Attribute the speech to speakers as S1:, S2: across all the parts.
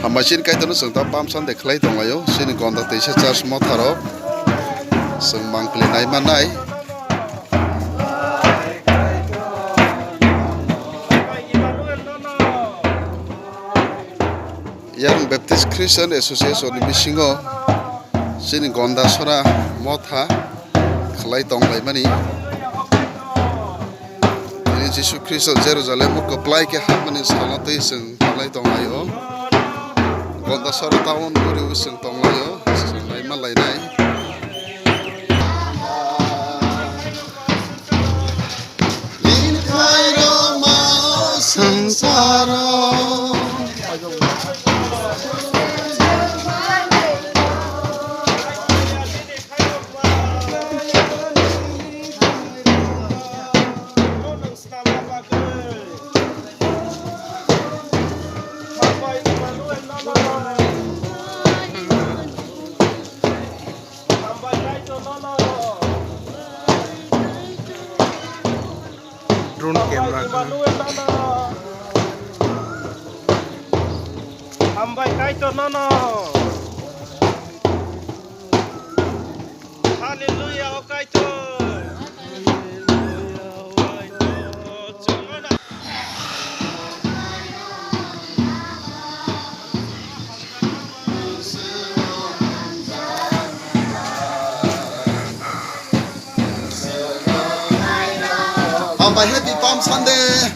S1: Hamasin kai tono sung ta pam san de khlai tong layo sini konda teisa church motharo sung mangkli nai manai Young Baptist Christian Association ni bisingo sini gonda sora motha khlai tong lai mani ini Jesus Christ Jerusalem ko plai ke hamani salate sung khlai tong layo gonda sora taon guri sung tong layo sung lai ma lai nai in khairo ma sansaro drone camera
S2: Hambai kaito nono. Hallelujah o kaito.
S1: Hambai happy Palm Sunday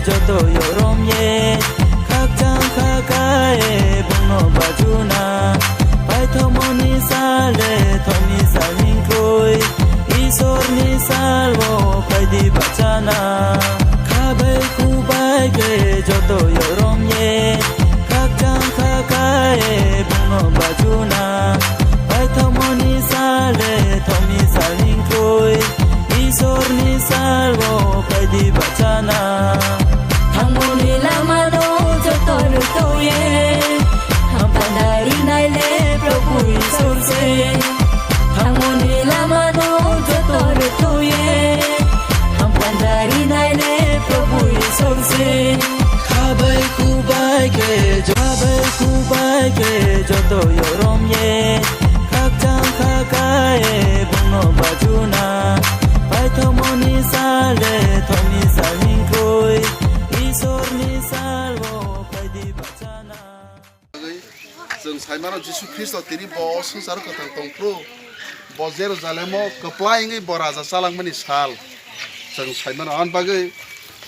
S3: joto yorom ye kakjang kakae bono bajuna pai thomoni sale thomi salming koi isor ni salvo pai di bachana khabai kubai ge joto yorom ye kakjang kakae bono bajuna pai thomoni sale thomi salming koi isor ni salvo pai di bachana
S4: Hamoni lamano jotor toye Hampanari naile Prabhu Isurse Hamoni lamano jotor toye Hampanari naile Prabhu Isurse
S3: Khabai kubai ke joto yorom ye kakjang kakae bono bajuna pai thomoni sale thomi salming koi isor ni salvo pai di bachana
S1: जों साइमानो जिसु ख्रिस्ट तिनि ब संसार कथां तंफ्रु ब जेरुजालेमो कप्लाइङै बराजा चालांमनि साल जों साइमानो आन बागै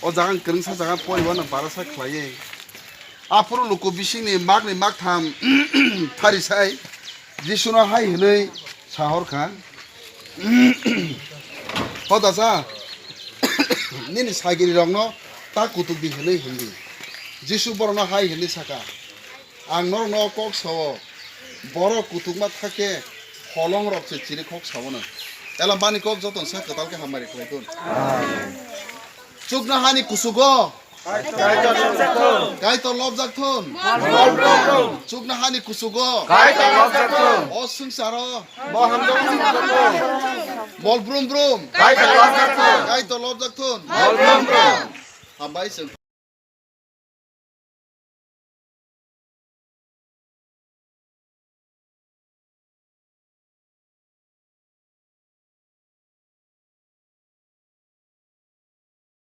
S1: अ जागां गोरोंसा जागा परिवान बारासा खलायै आफुरु लुकु बिसिंनि मागनि मागथाम थारिसाय जिसुनो हाय हनै साहरखा हदासा निनि सागिरि रंनो ता कुतुबि हनै हिंदी जिसु बरनो हाय हनै साका आंनर न कक साव बर कुतुबमा थाके हलं रकसे चिरि कक सावनो एला बानि कक जतन सा कतालके हामारि खलायगोन चुकना हानि कुसुगो गायतो लब जागथुन चुकना हानि कुसुगो अ संसारो बल ब्रुम ब्रुम गायतो लब जागथुन हामबाय जों